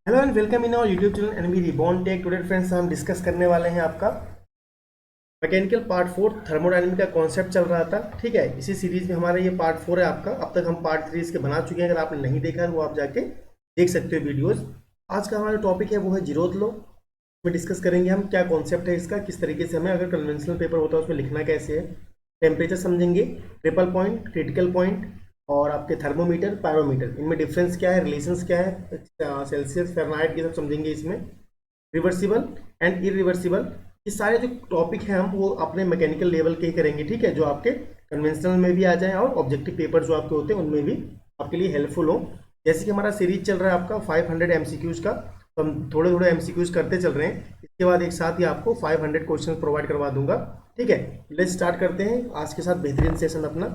Hello and welcome in our YouTube channel NB reborn tech. Today friends हम discuss करने वाले हैं आपका मैकेनिकल पार्ट 4 थर्मोडायनामिक का कॉन्सेप्ट चल रहा था। ठीक है, इसी सीरीज में हमारा ये पार्ट 4 है आपका। अब तक हम पार्ट 3 इसके बना चुके हैं, अगर आपने नहीं देखा है तो आप जाके देख सकते हो वीडियोज। आज का हमारा टॉपिक है वो है जीरोथ लॉ। में डिस्कस करेंगे हम क्या कॉन्सेप्ट है इसका, किस तरीके से हमें अगर कन्वेंशनल पेपर होता है उसमें लिखना कैसे है। टेम्परेचर समझेंगे, ट्रिपल पॉइंट, क्रिटिकल पॉइंट और आपके थर्मोमीटर, पायरोमीटर, इनमें डिफरेंस क्या है, रिलेशंस क्या है, सेल्सियस, फ़ारेनहाइट, ये सब समझेंगे इसमें। रिवर्सिबल एंड इरिवर्सिबल, ये सारे जो टॉपिक हैं हम वो अपने मैकेनिकल लेवल के ही करेंगे। ठीक है, जो आपके कन्वेंशनल में भी आ जाए और ऑब्जेक्टिव पेपर जो आपके होते हैं उनमें भी आपके लिए हेल्पफुल हो। जैसे कि हमारा सीरीज चल रहा है आपका 500 एमसीक्यूज का, तो हम थोड़े थोड़े एमसीक्यूज करते चल रहे हैं। इसके बाद एक साथ ही आपको 500 क्वेश्चन प्रोवाइड करवा दूंगा। ठीक है, लेट्स स्टार्ट करते हैं आज के साथ बेहतरीन सेशन अपना।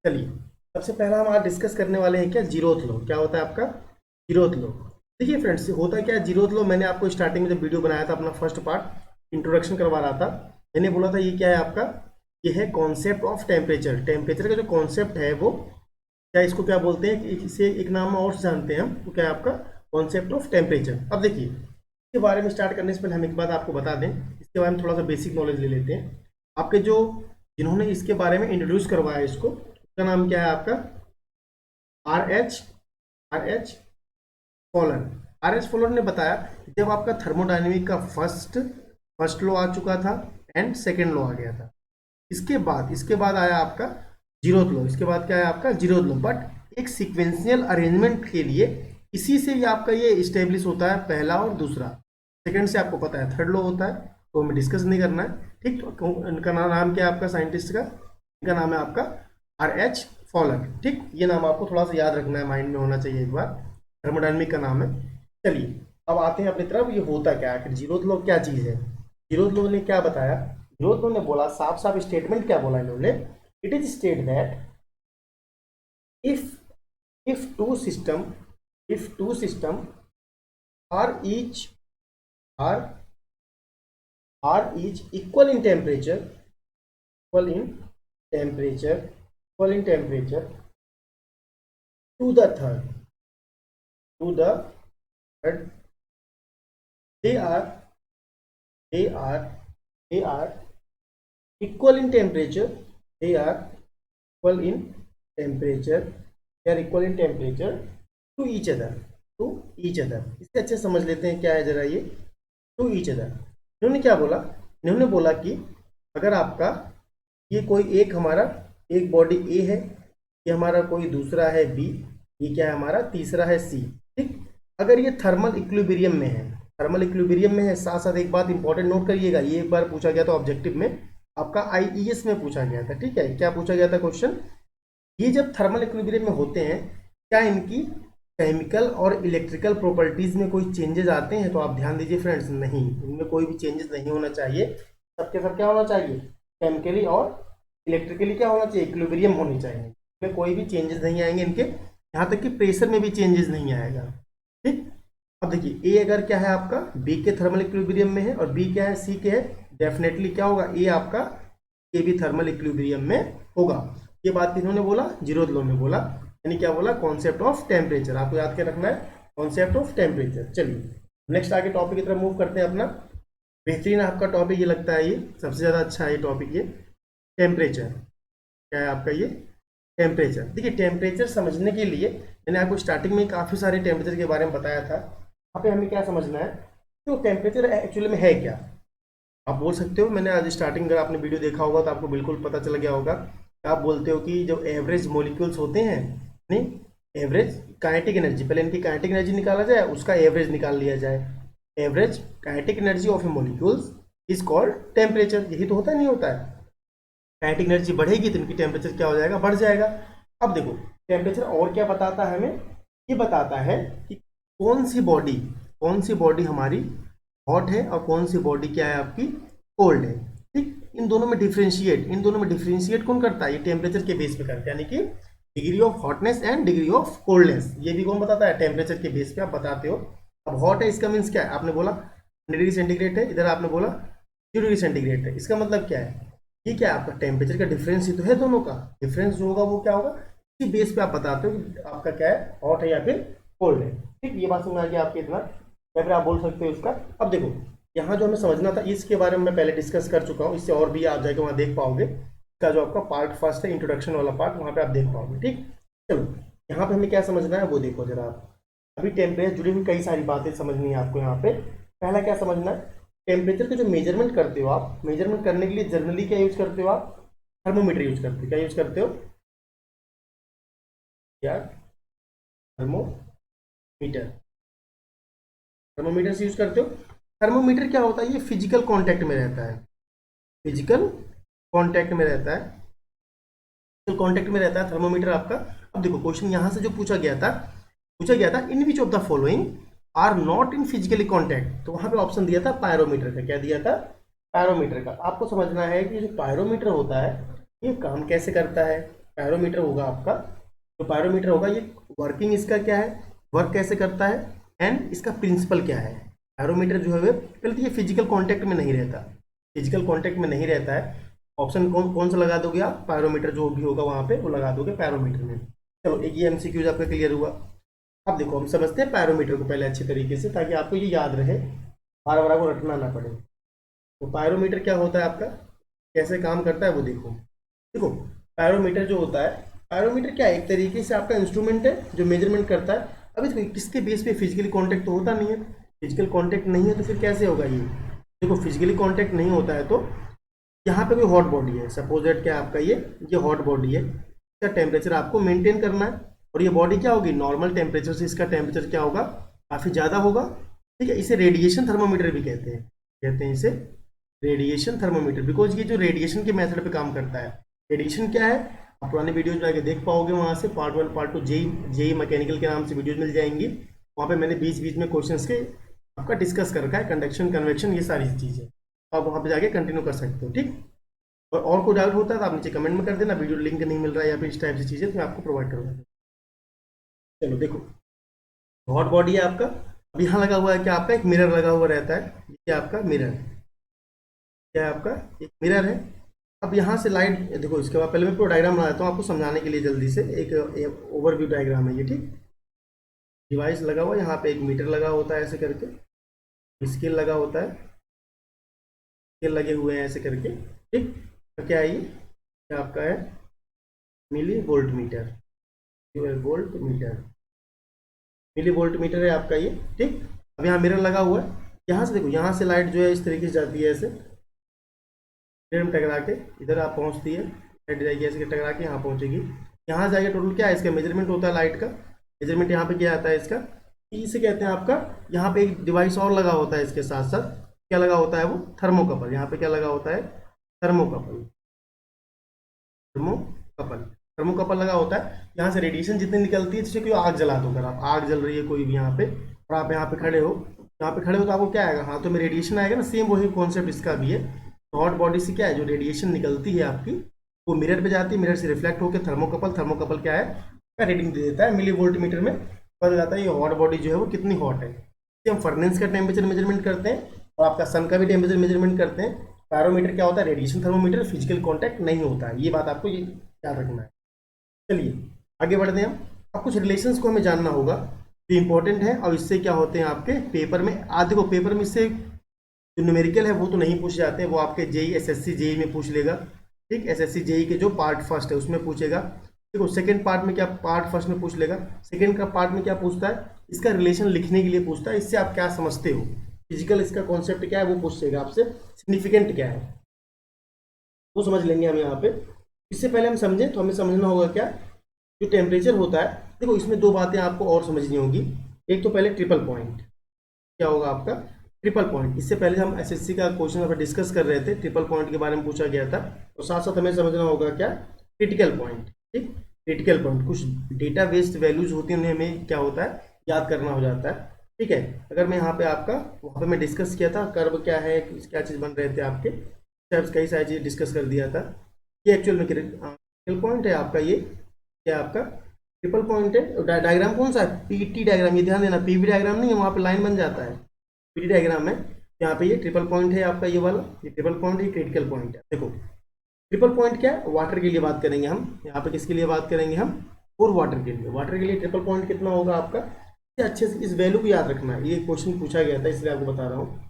चलिए, सबसे पहला हम आज डिस्कस करने वाले हैं क्या, जीरोथ लॉ। क्या होता है आपका जीरोथ लॉ? देखिए फ्रेंड्स, होता क्या है जीरोथ लॉ, मैंने आपको स्टार्टिंग में जब वीडियो बनाया था अपना फर्स्ट पार्ट इंट्रोडक्शन करवा रहा था, मैंने बोला था ये क्या है आपका, ये है कॉन्सेप्ट ऑफ टेम्परेचर। टेम्परेचर का जो कॉन्सेप्ट है वो क्या, इसको क्या बोलते हैं, इसे एक नाम और से जानते हैं हम, तो क्या है आपका कॉन्सेप्ट ऑफ टेम्परेचर। अब देखिए, इसके बारे में स्टार्ट करने से पहले हम एक बात आपको बता दें, इसके बारे में थोड़ा सा बेसिक नॉलेज ले लेते हैं। आपके जो जिन्होंने इसके बारे में इंट्रोड्यूस करवाया इसको, उसका नाम क्या है आपका, R H fallen. R H fallen ने बताया जब आपका थर्मोडायनेमिक का फर्स्ट लॉ आ चुका था एंड सेकेंड लॉ आ गया था, इसके बाद आया आपका जीरोथ लॉ। इसके बाद क्या है आपका जीरोथ लॉ, बट एक सिक्वेंशियल अरेंजमेंट के लिए इसी से ही आपका ये इस्टेब्लिश होता है, पहला और दूसरा। सेकंड से आपको पता है थर्ड लॉ होता है, तो हमें डिस्कस नहीं करना है। ठीक, तो इनका नाम क्या है आपका साइंटिस्ट का, इनका नाम है आपका आर एच फॉलन। ठीक, ये नाम आपको थोड़ा सा याद रखना है, माइंड में होना चाहिए एक बार। थर्मोडायनेमिक का नाम है। चलिए, अब आते हैं अपनी तरफ, ये होता क्या है, जीरोथ लॉ क्या चीज़ है। जीरोथ लॉ ने क्या बताया, जीरोथ लॉ ने बोला, साफ साफ स्टेटमेंट क्या बोला इन्होंने, it is state that if if two system if two system are each are each equal in temperature, equal in temperature to the third, they are they are they are equal in temperature, they are equal in temperature they are equal in temperature to each other, इससे अच्छे समझ लेते हैं क्या है जरा ये to each other. इन्होंने क्या बोला, इन्होंने बोला कि अगर आपका ये कोई एक हमारा एक बॉडी ए है, ये हमारा कोई दूसरा है बी, ये क्या है हमारा तीसरा है सी। ठीक, अगर ये थर्मल इक्विलिब्रियम में है, साथ साथ एक बात इंपॉर्टेंट नोट करिएगा, ये एक बार पूछा गया था ऑब्जेक्टिव में, आपका आईईएस में पूछा गया था। ठीक है, क्या पूछा गया था क्वेश्चन, ये जब थर्मल इक्विलिब्रियम में होते हैं क्या इनकी केमिकल और इलेक्ट्रिकल प्रॉपर्टीज में कोई चेंजेस आते हैं? तो आप ध्यान दीजिए फ्रेंड्स, नहीं, इनमें कोई भी चेंजेस नहीं होना चाहिए। सबके सब क्या होना चाहिए, केमिकली और इलेक्ट्रिकली क्या होना चाहिए, इक्विलिब्रियम होनी चाहिए। इनमें कोई भी चेंजेस नहीं आएंगे इनके, यहाँ तक कि प्रेशर में भी चेंजेस नहीं आएगा। ठीक, अब देखिए, ए अगर क्या है आपका बी के थर्मल इक्विलिब्रियम में है और बी क्या है सी के है, डेफिनेटली क्या होगा, ए आपका ए भी थर्मल इक्विलिब्रियम में होगा। ये बात किन्होंने बोला, जीरोथ लॉ ने बोला, यानी क्या बोला, कॉन्सेप्ट ऑफ टेम्परेचर। आपको याद क्या रखना है, कॉन्सेप्ट ऑफ टेम्परेचर। चलिए नेक्स्ट आगे टॉपिक की तरफ मूव करते हैं अपना। बेहतरीन आपका टॉपिक ये लगता है, ये सबसे ज़्यादा अच्छा है ये टॉपिक, ये टेम्परेचर। क्या है आपका ये टेम्परेचर। देखिए, टेम्परेचर समझने के लिए मैंने आपको स्टार्टिंग में काफ़ी सारे टेम्परेचर के बारे में बताया था। यहाँ पे हमें क्या समझना है, तो टेम्परेचर एक्चुअली में है क्या। आप बोल सकते हो, मैंने आज स्टार्टिंग अगर आपने वीडियो देखा होगा तो आपको बिल्कुल पता चल गया होगा। आप बोलते हो कि जो एवरेज मॉलिक्यूल्स होते हैं, नहीं एवरेज काइनेटिक एनर्जी, पहले इनकी काइनेटिक एनर्जी निकाला जाए, उसका एवरेज निकाल लिया जाए। Average kinetic energy of A molecules is called temperature. यही तो होता नहीं होता है, काइनेटिक एनर्जी बढ़ेगी तो इनकी टेम्परेचर क्या हो जाएगा, बढ़ जाएगा। अब देखो टेम्परेचर और क्या बताता है हमें, ये बताता है कि कौन सी बॉडी हमारी हॉट है और कौन सी बॉडी क्या है आपकी कोल्ड है। ठीक, इन दोनों में डिफरेंशिएट कौन करता है, ये टेम्परेचर के बेस पे करता है, यानी कि degree of hotness and degree of coldness, ये भी कौन बताता है, टेम्परेचर के बेस पे आप बताते हो। अब हॉट है इसका मीन्स क्या है, आपने बोला 100 डिग्री सेंटीग्रेड है, इधर आपने बोला 0 डिग्री सेंटीग्रेड है, इसका मतलब क्या है, ये क्या है आपका टेम्परेचर का डिफरेंस ही तो है, दोनों का डिफरेंस जो होगा वो क्या होगा, इसी बेस पे आप बताते हो कि आपका क्या है, हॉट है या फिर कोल्ड है। ठीक, ये बात समझ आ गया आपकी इतना। या फिर आप बोल सकते हो इसका। अब देखो यहाँ जो हमें समझना था इसके बारे में मैं पहले डिस्कस कर चुका हूँ, इससे और भी आप जाके वहाँ देख पाओगे। इसका जो आपका पार्ट फर्स्ट है इंट्रोडक्शन वाला पार्ट, वहाँ पे आप देख पाओगे। ठीक, चलो यहाँ पे हमें क्या समझना है वो देखो जरा आप। अभी टेम्परेचर जुड़ी हुई कई सारी बातें समझनी है आपको यहाँ पे। पहला क्या समझना है, टेम्परेचर का जो मेजरमेंट करते हो आप, मेजरमेंट करने के लिए जनरली क्या यूज करते हो आप, थर्मोमीटर यूज करते हो। क्या यूज करते हो यार, थर्मोमीटर, थर्मोमीटर से यूज करते हो। थर्मोमीटर क्या होता है, ये फिजिकल कांटेक्ट में रहता है, फिजिकल कांटेक्ट में रहता है, फिजिकल कांटेक्ट में रहता है थर्मोमीटर आपका। अब देखो क्वेश्चन यहाँ से जो पूछा गया था in which of the following are not in physically contact, तो वहां पे ऑप्शन दिया था पायरोमीटर का। क्या दिया था, पायरोमीटर का। आपको समझना है कि जो पायरोमीटर होता है ये काम कैसे करता है। पायरोमीटर होगा आपका, जो पायरोमीटर होगा ये वर्किंग इसका क्या है, वर्क कैसे करता है, एंड इसका प्रिंसिपल क्या है। पायरोमीटर जो है पहले तो ये फिजिकल कांटेक्ट में नहीं रहता, फिजिकल कांटेक्ट में नहीं रहता है। ऑप्शन कौन कौन सा लगा दोगे आप, पायरोमीटर जो भी होगा वहां पे वो लगा दोगे पायरोमीटर में। चलो एक ये एमसीक्यूज आपका क्लियर हुआ। अब देखो हम समझते हैं पायरोमीटर को पहले अच्छे तरीके से, ताकि आपको ये याद रहे, बार बार आपको रटना ना पड़े। तो पायरोमीटर क्या होता है आपका, कैसे काम करता है वो देखो। देखो पायरोमीटर जो होता है, पायरोमीटर क्या है, एक तरीके से आपका इंस्ट्रूमेंट है जो मेजरमेंट करता है। अब इसमें किसके बेस पे, फिजिकली कांटेक्ट तो होता नहीं है, फिजिकल कांटेक्ट नहीं है तो फिर कैसे होगा ये। देखो फिजिकली कांटेक्ट नहीं होता है तो यहाँ पे कोई हॉट बॉडी है, सपोज दैट क्या आपका ये हॉट बॉडी है, इसका टेम्परेचर आपको मेंटेन करना है। और ये बॉडी क्या होगी, नॉर्मल टेम्परेचर से इसका टेम्परेचर क्या होगा, काफ़ी ज़्यादा होगा। ठीक है, इसे रेडिएशन थर्मोमीटर भी कहते हैं इसे रेडिएशन थर्मोमीटर, बिकॉज ये जो रेडिएशन के मेथड पे काम करता है। रेडिएशन क्या है, आप पुराने वीडियोज में आके देख पाओगे, वहाँ से पार्ट 1 पार्ट 2 जेई मैकेनिकल के नाम से वीडियोज मिल जाएंगी। वहाँ पे मैंने बीच बीच में क्वेश्चंस के आपका डिस्कस कर रखा है, कंडक्शन कन्वेक्शन ये सारी चीज़ें, तो आप वहाँ पे जाके कंटिन्यू कर सकते हो। ठीक, और कोई डाउट होता है तो आप नीचे कमेंट में कर देना, वीडियो लिंक नहीं मिल रहा है या फिर इस टाइप से चीज़ें तो मैं आपको प्रोवाइड करूँगा। चलो देखो हॉट बॉडी है आपका। अब यहाँ लगा हुआ है क्या, आपका एक मिरर लगा हुआ रहता है, ये आपका मिरर, क्या है आपका एक मिरर है। अब यहाँ से लाइट देखो, इसके बाद पहले मैं पूरा डायग्राम बना देता हूँ आपको समझाने के लिए जल्दी से, एक ओवरव्यू डायग्राम है ये। ठीक, डिवाइस लगा हुआ है, यहाँ पे एक मीटर लगा होता है ऐसे करके, स्केल लगा होता है, स्केल लगे हुए हैं ऐसे करके। ठीक, तो क्या है ये आपका है milli volt meter, volt meter, milli volt meter है आपका ये। ठीक, अब यहाँ मिरर लगा हुआ है, यहाँ से देखो, यहाँ से लाइट जो है इस तरीके से जाती है ऐसे, मिरर में टकरा के इधर आप पहुँचती है, लाइट जाएगी ऐसे टकरा के यहाँ पहुँचेगी, यहाँ जाएगा। टोटल क्या है इसका मेजरमेंट होता है, लाइट का मेजरमेंट यहाँ पे क्या आता है इसका, इसे कहते हैं आपका। यहाँ पे एक डिवाइस और लगा होता है इसके साथ साथ, क्या लगा होता है वो, थर्मोकपल। यहाँ पे क्या लगा होता है, थर्मोकपल, थर्मोकपल, थर्मोकपल लगा होता है। यहाँ से रेडिएशन जितनी निकलती है, जैसे कोई आग जला दो, अगर आप आग जल रही है कोई भी यहाँ पे और आप यहाँ पे खड़े हो, यहाँ पे खड़े हो तो आपको क्या आएगा, हाथों में रेडिएशन आएगा ना। सेम वही कॉन्सेप्ट इसका भी है। हॉट बॉडी से क्या है, जो रेडिएशन निकलती है आपकी वो मिरर पे जाती है, मिरर से रिफ्लेक्ट होकर थर्मोकपल, थर्मोकपल क्या है रीडिंग दे देता है मिली वोल्ट मीटर में, पता जाता है ये हॉट बॉडी जो है वो कितनी हॉट है। हम फर्नेस का टेम्परेचर मेजरमेंट करते हैं और आपका सन का भी टेम्परेचर मेजरमेंट करते हैं। पैरोमीटर क्या होता है, रेडिएशन थर्मोमीटर, फिजिकल कॉन्टैक्ट नहीं होता है, ये बात आपको ये याद रखना है। चलिए आगे बढ़ते हैं हम। अब कुछ रिलेशंस को हमें जानना होगा जो इंपॉर्टेंट है, और इससे क्या होते हैं आपके पेपर में। आज देखो पेपर में इससे जो न्यूमेरिकल है वो तो नहीं पूछे जाते हैं, वो आपके जेई एसएससी जेई में पूछ लेगा। ठीक, एसएससी जेई के जो पार्ट फर्स्ट है उसमें पूछेगा। देखो सेकंड पार्ट में क्या, पार्ट फर्स्ट में पूछ लेगा। सेकंड का पार्ट में क्या पूछता है, इसका रिलेशन लिखने के लिए पूछता है, इससे आप क्या समझते हो, फिजिकल इसका कॉन्सेप्ट क्या है वो पूछेगा आपसे, सिग्निफिकेंट क्या है वो समझ लेंगे हम यहाँ पे। इससे पहले हम समझें तो हमें समझना होगा क्या, जो टेम्परेचर होता है। देखो इसमें दो बातें आपको और समझनी होगी। एक तो पहले ट्रिपल पॉइंट, क्या होगा आपका ट्रिपल पॉइंट। इससे पहले हम एसएससी का क्वेश्चन पर डिस्कस कर रहे थे, ट्रिपल पॉइंट के बारे में पूछा गया था। और साथ साथ हमें समझना होगा क्या, क्रिटिकल पॉइंट। ठीक, क्रिटिकल पॉइंट कुछ डेटा बेस्ड वैल्यूज होती हैं, उन्हें हमें क्या होता है याद करना हो जाता है। ठीक है, अगर मैं यहाँ पे आपका, वहाँ पे मैं डिस्कस किया था कर्व क्या है, क्या चीज़ बन रहे थे आपके, कई सारी चीज़ डिस्कस कर दिया था। ये एक्चुअल में क्रिटिकल पॉइंट है आपका, ये क्या आपका ट्रिपल पॉइंट है। डायग्राम कौन सा है, पीटी डायग्राम, ये ध्यान देना, पीवी डायग्राम नहीं है, वहाँ पे लाइन बन जाता है, पीटी डायग्राम है। यहाँ पे ये ट्रिपल पॉइंट है आपका, ये वाला ये ट्रिपल पॉइंट, ये क्रिटिकल पॉइंट है। देखो ट्रिपल पॉइंट क्या है, वाटर के लिए बात करेंगे हम यहाँ पे, किसके लिए बात करेंगे हम, और वाटर के लिए। वाटर के लिए ट्रिपल पॉइंट कितना होगा आपका अच्छे से इस वैल्यू को याद रखना है, ये क्वेश्चन पूछा गया था इसलिए आपको बता रहा हूँ।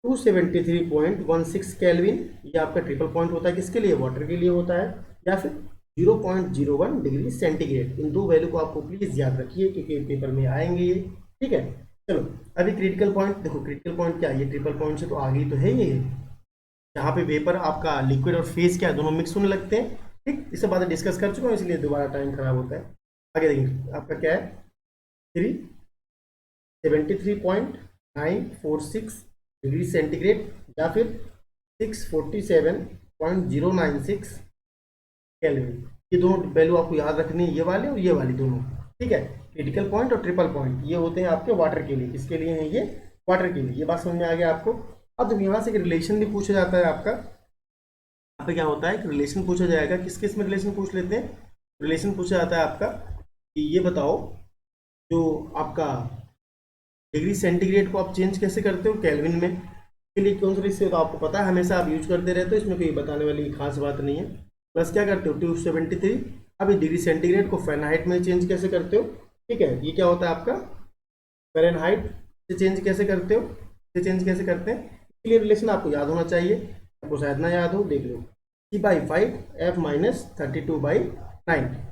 273.16 केल्विन, ये आपका ट्रिपल पॉइंट होता है, किसके लिए, वाटर के लिए होता है, या फिर 0.01 डिग्री सेंटीग्रेड। इन दो वैल्यू को आपको प्लीज याद रखिए क्योंकि पेपर में आएंगे ये, ठीक है। चलो अभी क्रिटिकल पॉइंट देखो, क्रिटिकल पॉइंट क्या है, ये ट्रिपल पॉइंट से तो आगे ही तो है ये, जहाँ पे वेपर आपका लिक्विड और फेज क्या है दोनों मिक्स होने लगते हैं, ठीक। इससे बातें डिस्कस कर चुका हूँ इसलिए दोबारा टाइम खराब होता है। आगे देखिए आपका क्या है, 373.946 डिग्री सेंटीग्रेड या फिर 647.096 केल्विन। ये दोनों वैल्यू आपको याद रखनी है, ये वाले और ये वाली दोनों, ठीक है। क्रिटिकल पॉइंट और ट्रिपल पॉइंट ये होते हैं आपके वाटर के लिए, किसके लिए हैं ये, वाटर के लिए। ये बात समझ में आ गया आपको। अब देखो यहाँ से रिलेशन भी पूछा जाता है आपका, यहाँ पे क्या होता है कि रिलेशन पूछा जाएगा, किस किस में रिलेशन पूछ लेते हैं, रिलेशन पूछा जाता है आपका कि ये बताओ जो आपका डिग्री सेंटीग्रेड को आप चेंज कैसे करते हो केल्विन में, के लिए कौन सा रिश्ते तो आपको पता है, हमेशा आप यूज करते रहते हो, इसमें कोई बताने वाली खास बात नहीं है। प्लस क्या करते हो 273, अभी डिग्री सेंटीग्रेड को फ़ारेनहाइट में चेंज कैसे करते हो, ठीक है। ये क्या होता है आपका फ़ारेनहाइट से चेंज कैसे करते हो, से चेंज कैसे करते हैं, इसके लिए रिलेशन आपको याद होना चाहिए, आपको शायद ना याद हो, देख लो, C/5 F-32/9।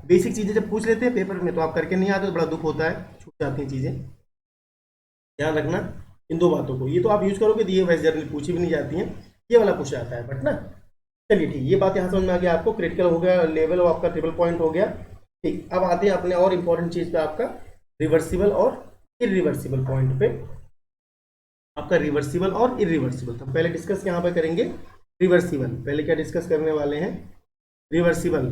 बेसिक चीज़ें जब पूछ लेते हैं पेपर में तो आप करके नहीं आते तो बड़ा दुख होता है, छूट जाती हैं चीज़ें, ध्यान रखना इन दो बातों को। ये तो आप यूज करोगे तो ये वैसे जनरली पूछी भी नहीं जाती हैं, ये वाला पूछा जाता है बट ना। चलिए ठीक, ये बात यहाँ समझ में आ गया आपको, क्रिटिकल हो गया, लेवल आपका ट्रिपल पॉइंट हो गया, ठीक। अब आते हैं अपने और इंपॉर्टेंट चीज पे, आपका रिवर्सिबल और इरिवर्सिबल पॉइंट पे। आपका रिवर्सिबल और इरिवर्सिबल तो पहले डिस्कस यहाँ पे करेंगे रिवर्सिबल। पहले क्या डिस्कस करने वाले हैं, रिवर्सिबल।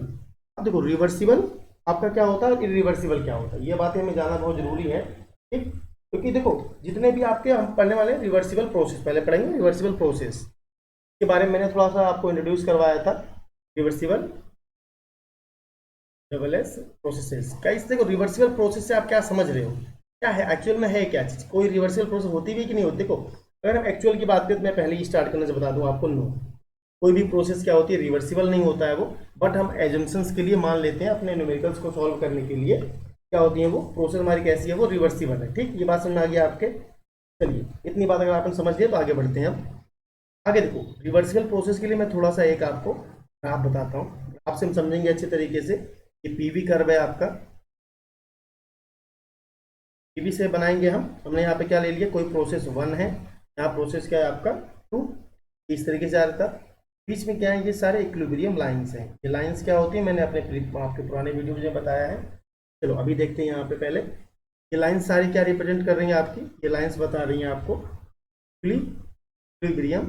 अब देखो रिवर्सिबल आपका क्या होता है और इरिवर्सिबल क्या होता है, ये बातें हमें जानना बहुत जरूरी है, ठीक। क्योंकि देखो जितने भी आपके हम पढ़ने वाले हैं रिवर्सिबल प्रोसेस, पहले पढ़ेंगे रिवर्सिबल प्रोसेस के बारे में, मैंने थोड़ा सा आपको इंट्रोड्यूस करवाया था, reversible double S processes. Guys देखो रिवर्सिबल प्रोसेस से आप क्या समझ रहे हो, क्या है एक्चुअल में, है क्या चीज, कोई रिवर्सिबल प्रोसेस होती भी कि नहीं होती। देखो अगर हम एक्चुअल की बात करें तो मैं पहले ही स्टार्ट करने से बता दूं आपको, नो, कोई भी प्रोसेस क्या होती है रिवर्सिबल नहीं होता है वो, बट हम एजम्पशंस के लिए मान लेते हैं अपने न्यूमेरिकल्स को सॉल्व करने के लिए, क्या होती है वो प्रोसेस हमारी कैसी है, वो रिवर्सिबल है, ठीक। ये बात समझ में आ गया आपके। चलिए इतनी बात अगर आपने समझ लिया तो आगे बढ़ते हैं हम। आगे देखो रिवर्सिबल प्रोसेस के लिए मैं थोड़ा सा एक आपको ग्राफ बताता हूँ, आपसे हम समझेंगे अच्छे तरीके से। ये पीवी कर्व है आपका, पीवी से बनाएंगे हम, हमने यहाँ पे क्या ले लिया, कोई प्रोसेस 1 है, यहाँ प्रोसेस क्या है आपका 2, इस तरीके से आ रहा था। बीच में क्या है, ये सारे इक्विलिब्रियम लाइंस हैं। ये लाइंस क्या होती है मैंने अपने आपके पुराने वीडियो में बताया है। चलो अभी देखते हैं यहाँ पे पहले, ये लाइंस सारी क्या रिप्रेजेंट कर रही हैं आपकी, ये लाइंस बता रही हैं आपको इक्विलिब्रियम,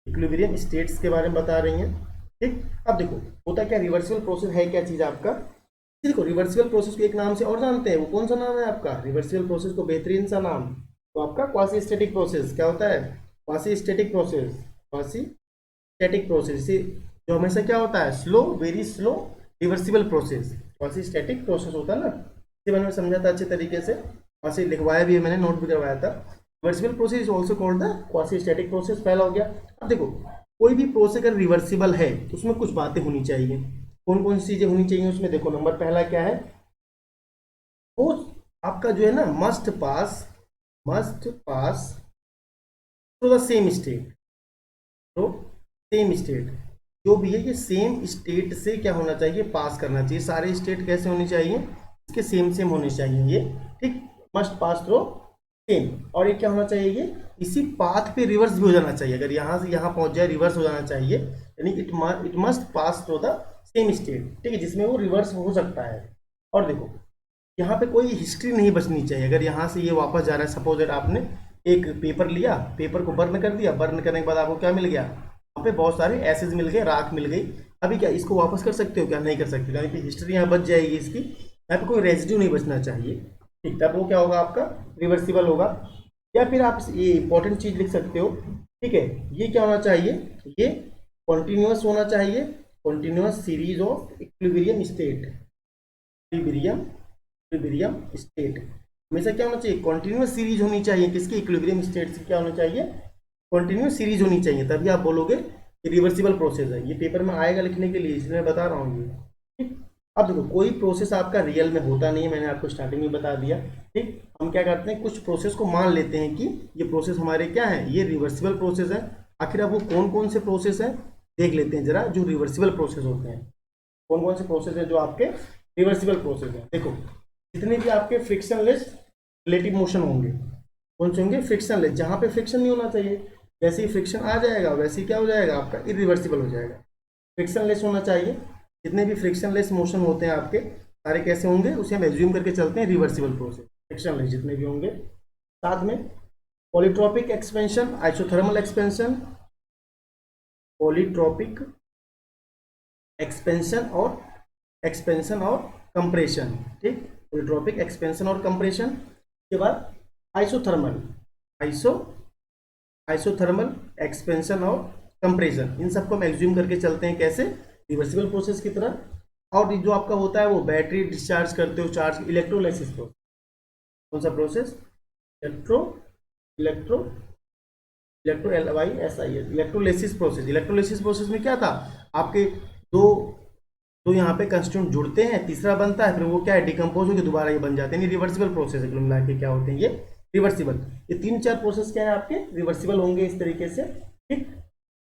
इक्विलिब्रियम स्टेट्स के बारे में बता रही हैं, ठीक। अब देखो होता क्या, रिवर्सिबल प्रोसेस है क्या चीज आपका, देखो रिवर्सिबल प्रोसेस को एक नाम से और जानते हैं, वो कौन सा नाम है आपका, रिवर्सिबल प्रोसेस को बेहतरीन सा नाम तो आपका क्वासी स्टैटिक प्रोसेस। क्या होता है, quasi static process, quasi static process, जो हमेशा क्या होता है, slow, very slow reversible process, quasi static process होता है ना। इसे मैंने समझा था अच्छे तरीके से, क्वासी लिखवाया भी है मैंने, नोट भी करवाया था। Reversible process is also called the quasi static process, पहला हो गया। अब देखो कोई भी प्रोसेस अगर रिवर्सिबल है तो उसमें कुछ बातें होनी चाहिए, कौन कौन सी चीजें होनी चाहिए उसमें, देखो नंबर पहला क्या है, वो आपका जो है ना must pass to the same state, तो सेम स्टेट जो भी है ये सेम स्टेट से क्या होना चाहिए, पास करना चाहिए। सारे स्टेट कैसे होने चाहिए, इसके सेम सेम होने चाहिए ये, ठीक। मस्ट पास थ्रू सेम, और ये क्या होना चाहिए, ये इसी पाथ पे रिवर्स भी हो जाना चाहिए, अगर यहाँ से यहाँ पहुंच जाए रिवर्स हो जाना चाहिए, यानी it must pass through the same state, ठीक है, जिसमें वो रिवर्स हो सकता है। और देखो यहाँ पे कोई हिस्ट्री नहीं बचनी चाहिए, अगर यहाँ से ये वापस जा रहा है, सपोज दैट आपने एक पेपर लिया, पेपर को बर्न कर दिया, बर्न करने के बाद आपको क्या मिल गया, वहाँ पे बहुत सारे एसेज मिल गए, राख मिल गई, अभी क्या इसको वापस कर सकते हो क्या, नहीं कर सकते, यानी कि हिस्ट्री यहाँ बच जाएगी इसकी, यहाँ पे कोई रेजिड्यू नहीं बचना चाहिए, ठीक। तब वो क्या होगा आपका रिवर्सिबल होगा। या फिर आप ये इंपॉर्टेंट चीज लिख सकते हो, ठीक है, ये क्या होना चाहिए, ये कॉन्टिन्यूस होना चाहिए, continuous series of equilibrium state, equilibrium state हमेशा क्या होना चाहिए, कॉन्टिन्यूस सीरीज होनी चाहिए, किसकी, इक्विलिब्रियम स्टेट से क्या होना चाहिए, कॉन्टिन्यूस सीरीज होनी चाहिए, तभी आप बोलोगे कि रिवर्सिबल प्रोसेस है। ये पेपर में आएगा लिखने के लिए, इसलिए मैं बता रहा हूँ ये, ठीक। अब देखो कोई प्रोसेस आपका रियल में होता नहीं है, मैंने आपको स्टार्टिंग में बता दिया। ठीक, हम क्या करते हैं, कुछ प्रोसेस को मान लेते हैं कि ये प्रोसेस हमारे क्या है, ये रिवर्सिबल प्रोसेस है। आखिर अब वो कौन कौन से प्रोसेस हैं देख लेते हैं जरा, जो रिवर्सिबल प्रोसेस होते हैं। कौन कौन से प्रोसेस हैं जो आपके रिवर्सिबल प्रोसेस हैं? देखो जितने भी आपके फ्रिक्शनलेस रिलेटिव मोशन होंगे, कौन से होंगे? फ्रिक्शनलेस, जहां पे फ्रिक्शन नहीं होना चाहिए, जैसे ही फ्रिक्शन आ जाएगा वैसे ही क्या हो जाएगा आपका, इरिवर्सिबल हो जाएगा। फ्रिक्शनलेस होना चाहिए। जितने भी फ्रिक्शनलेस मोशन होते हैं आपके सारे कैसे होंगे, उसे हम एज्यूम करके चलते हैं रिवर्सिबल प्रोसेस। फ्रिक्शनलेस जितने भी होंगे। साथ में polytropic expansion, isothermal expansion, polytropic expansion और कंप्रेशन। ठीक, पॉलीट्रॉपिक एक्सपेंशन और कंप्रेशन के बाद आइसोथर्मल आइसो आइसोथर्मल एक्सपेंशन और कंप्रेशन, इन सबको हम एज्यूम करके चलते हैं कैसे, रिवर्सिबल प्रोसेस की तरह। और जो आपका होता है वो बैटरी डिस्चार्ज करते हो चार्ज, इलेक्ट्रोलाइसिस प्रोसेस। कौन सा process? Electro electro electro L Y S I S, electrolysis process. Electrolysis process में क्या था, आपके दो दो यहाँ पे कंस्टिट्यूएंट जुड़ते हैं, तीसरा बनता है, फिर वो क्या है, डिकम्पोज होकर दोबारा ये बन जाते हैं। रिवर्सिबल प्रोसेस है, कुल मिला के क्या होते हैं ये, रिवर्सिबल। ये तीन चार प्रोसेस क्या है आपके, रिवर्सिबल होंगे इस तरीके से। ठीक,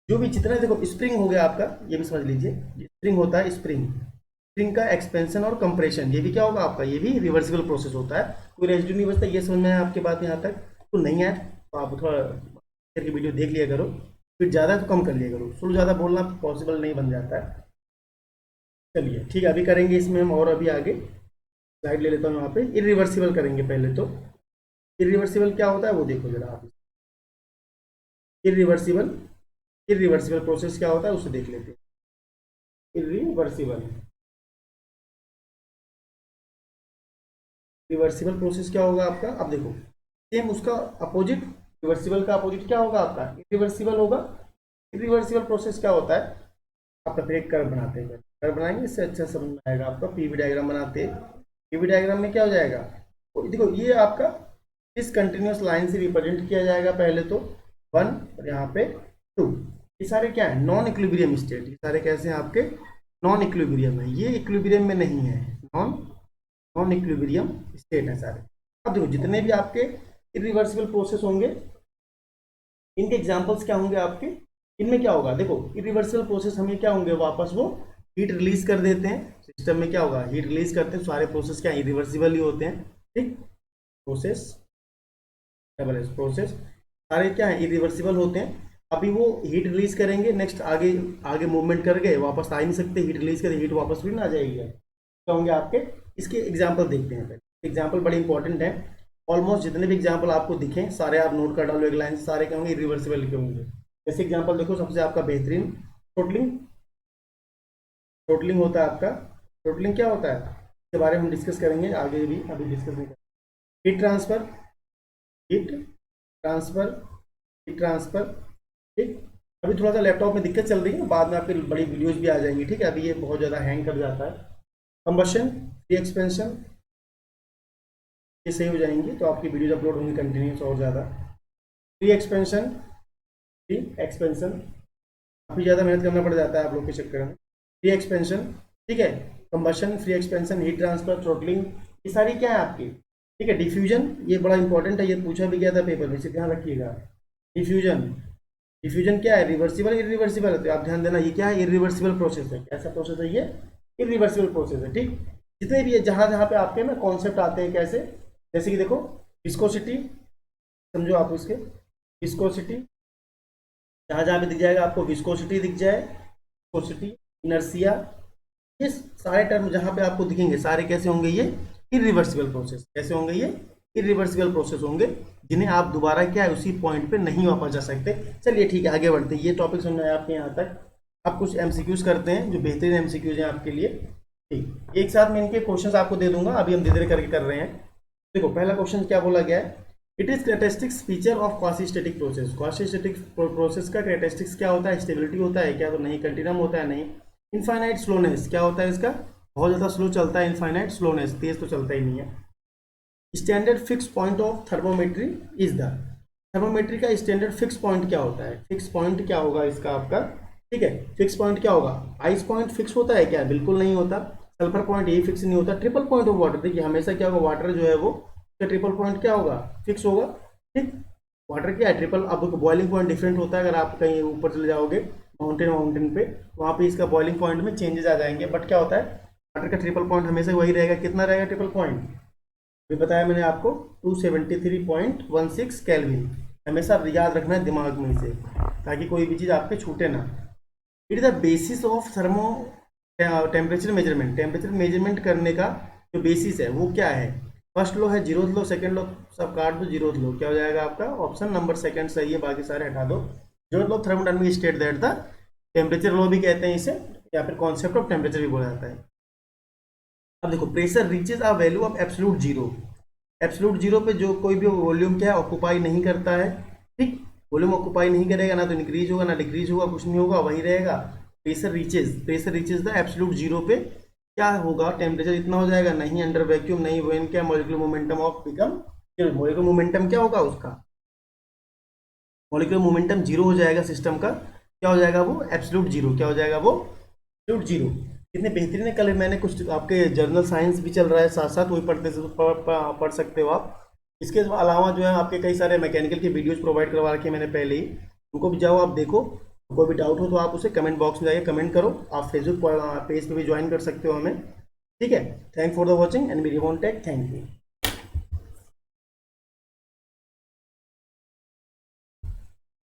जो भी जितना देखो स्प्रिंग हो गया आपका, ये भी समझ लीजिए, स्प्रिंग होता है, स्प्रिंग का एक्सपेंशन और कंप्रेशन, ये भी क्या होगा आपका, ये भी रिवर्सिबल प्रोसेस होता है। कोई रेजिड्यू नहीं बचता। ये समझ में है आपके बात यहाँ तक? तो नहीं है तो आप थोड़ा करके वीडियो देख लिया करो, फिर ज़्यादा तो कम कर लिया करो, शुरू ज़्यादा बोलना पॉसिबल नहीं बन जाता है। चलिए ठीक है, अभी करेंगे इसमें हम, और अभी आगे स्लाइड ले लेता हूँ। यहाँ पे इरिवर्सिबल करेंगे पहले तो। इरिवर्सिबल क्या होता है वो देखो जरा आप। इरिवर्सिबल इरिवर्सिबल प्रोसेस क्या होता है उसे देख लेते हैं। इरिवर्सिबल रिवर्सिबल प्रोसेस क्या होगा आपका, अब देखो सेम उसका अपोजिट, रिवर्सिबल का अपोजिट क्या होगा आपका, इरिवर्सिबल होगा। इरिवर्सिबल प्रोसेस क्या होता है आपका, फिर एक कर्व बनाते हैं, कर्व बनाएंगे इससे अच्छा समझ में आएगा आपका। पीवी डायग्राम बनाते हैं, पीवी डायग्राम में क्या हो जाएगा, तो देखो ये आपका इस कंटिन्यूअस लाइन से रिप्रेजेंट किया जाएगा पहले तो, 1 और यहाँ पे 2। ये सारे क्या है, नॉन इक्विलिब्रियम स्टेट। ये सारे कैसे हैं आपके, नॉन इक्विलिब्रियम है, ये इक्विलिब्रियम में नहीं है, नॉन नॉन इक्विलिब्रियम स्टेट है सारे। अब देखो जितने भी आपके इरिवर्सिबल प्रोसेस होंगे, इनके एग्जांपल्स क्या होंगे आपके, इनमें क्या होगा, देखो इरिवर्सिबल प्रोसेस हमें क्या होंगे, वापस वो हीट रिलीज कर देते हैं सिस्टम में, क्या होगा, हीट रिलीज करते हैं। सारे प्रोसेस क्या इरिवर्सिबल ही होते हैं। ठीक, प्रोसेस डबल एस प्रोसेस सारे क्या है, इरिवर्सिबल होते हैं। अभी वो हीट रिलीज करेंगे, नेक्स्ट आगे आगे मूवमेंट कर गए, वापस आ ही नहीं सकते, हीट रिलीज करें, हीट वापस भी ना आ जाएगी। क्या होंगे आपके, इसके एग्जाम्पल देखते हैं पहले। एग्जाम्पल बड़े इंपॉर्टेंट है, ऑलमोस्ट जितने भी एग्जाम्पल आपको दिखें सारे आप नोट कर डालो एक लाइन से, सारे क्या होंगे, इरिवर्सिबल के होंगे। जैसे एग्जाम्पल देखो, सबसे आपका बेहतरीन थ्रोटलिंग। थ्रोटलिंग होता है आपका, थ्रोटलिंग क्या होता है इसके बारे में हम डिस्कस करेंगे आगे भी, अभी डिस्कस नहीं करेंगे। Heat transfer, heat transfer, heat transfer. ठीक, अभी थोड़ा सा लैपटॉप में दिक्कत चल रही है, बाद में आपके बड़ी वीडियोज भी आ जाएंगी। ठीक है, अभी ये बहुत ज़्यादा हैंग कर जाता है। कंबशन, फ्री एक्सपेंशन, ये सही हो जाएंगी तो आपकी वीडियोज अपलोड होंगी कंटिन्यूस और ज़्यादा। फ्री एक्सपेंशन, फ्री एक्सपेंशन काफ़ी ज़्यादा मेहनत करना पड़ जाता है आप लोग के चक्कर में। फ्री एक्सपेंशन, ठीक है, combustion, free expansion, heat transfer, throttling, ये सारी क्या है आपकी। ठीक है, डिफ्यूजन, ये बड़ा इंपॉर्टेंट है, ये पूछा भी गया था पेपर में, इसे ध्यान रखिएगा। डिफ्यूजन, डिफ्यूजन क्या है, रिवर्सिबल इरिवर्सिबल है, तो आप ध्यान देना ये क्या है, इरिवर्सिबल प्रोसेस है। कैसा प्रोसेस है ये, इरिवर्सिबल प्रोसेस है। ठीक, जितने भी है जहाँ जहाँ पे आपके ना कॉन्सेप्ट आते हैं कैसे, जैसे कि देखो विस्कोसिटी, समझो आप इसके विस्कोसिटी, जहाँ जहाँ पे दिख जाएगा आपको विस्कोसिटी दिख जाए, विस्कोसिटी, इनर्सिया, ये सारे टर्म जहाँ पे आपको दिखेंगे सारे कैसे होंगे, ये इरिवर्सिबल प्रोसेस। कैसे होंगे ये, इरिवर्सिबल प्रोसेस होंगे, जिन्हें आप दोबारा क्या है उसी पॉइंट पे नहीं वापस जा सकते। चलिए ठीक है, आगे बढ़ते हैं। ये टॉपिक समझ आया आपके यहाँ तक। अब कुछ एमसीक्यूज करते हैं जो बेहतरीन एमसीक्यूज हैं आपके लिए। ठीक, एक साथ में इनके क्वेश्चंस आपको दे दूंगा, अभी हम धीरे धीरे करके कर रहे हैं। देखो पहला क्वेश्चन क्या बोला गया है, it is characteristics feature of quasi-static process. Quasi-static process का कैरेक्टरिस्टिक्स क्या होता है, स्टेबिलिटी होता है क्या, तो नहीं, कंटिन्यूम होता है नहीं। इनफाइनाइट स्लोनेस क्या होता है इसका, बहुत ज़्यादा स्लो चलता है, इनफाइनाइट स्लोनेस, तेज तो चलता ही नहीं है। Standard fix point of thermometry is the, thermometry का स्टैंडर्ड फिक्स पॉइंट क्या होता है, फिक्स पॉइंट क्या होगा इसका आपका। ठीक है, फिक्स पॉइंट क्या होगा, आइस पॉइंट फिक्स होता है क्या, बिल्कुल नहीं होता। सल्फर पॉइंट यही फिक्स नहीं होता। ट्रिपल पॉइंट ऑफ वाटर, देखिए हमेशा क्या होगा, वाटर जो है वो उसका ट्रिपल पॉइंट क्या होगा, फिक्स होगा। ठीक, वाटर क्या है ट्रिपल, अब बॉइलिंग पॉइंट डिफरेंट होता है, अगर आप कहीं ऊपर चले जाओगे माउंटेन पे, वहाँ पे इसका बॉइलिंग पॉइंट में चेंजेस आ जाएंगे, बट क्या होता है वाटर का ट्रिपल पॉइंट हमेशा वही रहेगा। कितना रहेगा ट्रिपल पॉइंट, अभी बताया मैंने आपको 273.16 केल्विन। हमेशा याद रखना है दिमाग में इसे, ताकि कोई भी चीज़ आपके छूटे ना। It is the basis of thermo temperature measurement, temperature measurement करने का जो बेसिस है वो क्या है, फर्स्ट लो है, जीरो लो, सेकंड लो सब काट दो, जीरो लो क्या हो जाएगा आपका, ऑप्शन नंबर सेकंड सही है, बाकी सारे हटा दो। Zero low thermodynamic state that the temperature low भी कहते हैं इसे, या फिर कॉन्सेप्ट ऑफ टेम्परेचर भी बोला जाता है। अब देखो pressure reaches a value of absolute zero, absolute zero पे जो कोई भी वॉल्यूम क्या है ऑक्यूपाई नहीं करता है। ठीक, वॉल्यूम ऑक्यूपाई नहीं करेगा, ना तो इंक्रीज होगा ना डिक्रीज होगा, कुछ नहीं होगा, वही रहेगा। Pressure reaches the absolute zero पे क्या होगा, टेम्परेचर इतना हो जाएगा, नहीं अंडर वैक्यूम, नहीं वेन क्या molecular momentum of become, molecular momentum क्या होगा उसका, मॉलिक्यूलर मोमेंटम जीरो हो जाएगा सिस्टम का, क्या हो जाएगा वो एब्सोल्यूट जीरो, क्या हो जाएगा वो एब्सोल्यूट जीरो। कितने बेहतरीन है, कल मैंने कुछ आपके जर्नल साइंस भी चल रहा है साथ साथ, वही पढ़ सकते हो आप। इसके अलावा जो है आपके कई सारे मैकेनिकल के वीडियोज प्रोवाइड करवा रखे हैं मैंने पहले ही, उनको भी जाओ आप देखो। कोई भी डाउट हो तो आप उसे कमेंट बॉक्स में जाके कमेंट करो, आप फेसबुक पेज पे भी ज्वाइन कर सकते हो हमें। ठीक है, thank for the watching and we रिवॉन्ट टेक, थैंक यू।